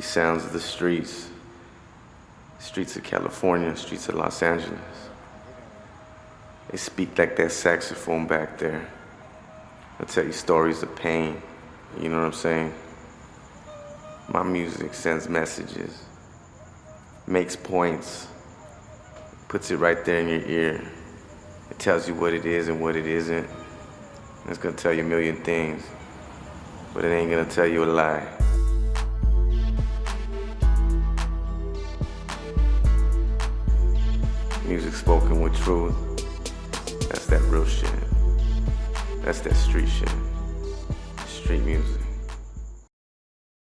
These sounds of the streets of California, streets of Los Angeles. They speak like that saxophone back there. They'll tell you stories of pain, you know what I'm saying? My music sends messages, makes points, puts it right there in your ear. It tells you what it is and what it isn't. It's gonna tell you a million things, but it ain't gonna tell you a lie. Music spoken with truth. That's that real shit. That's that street shit. Street music.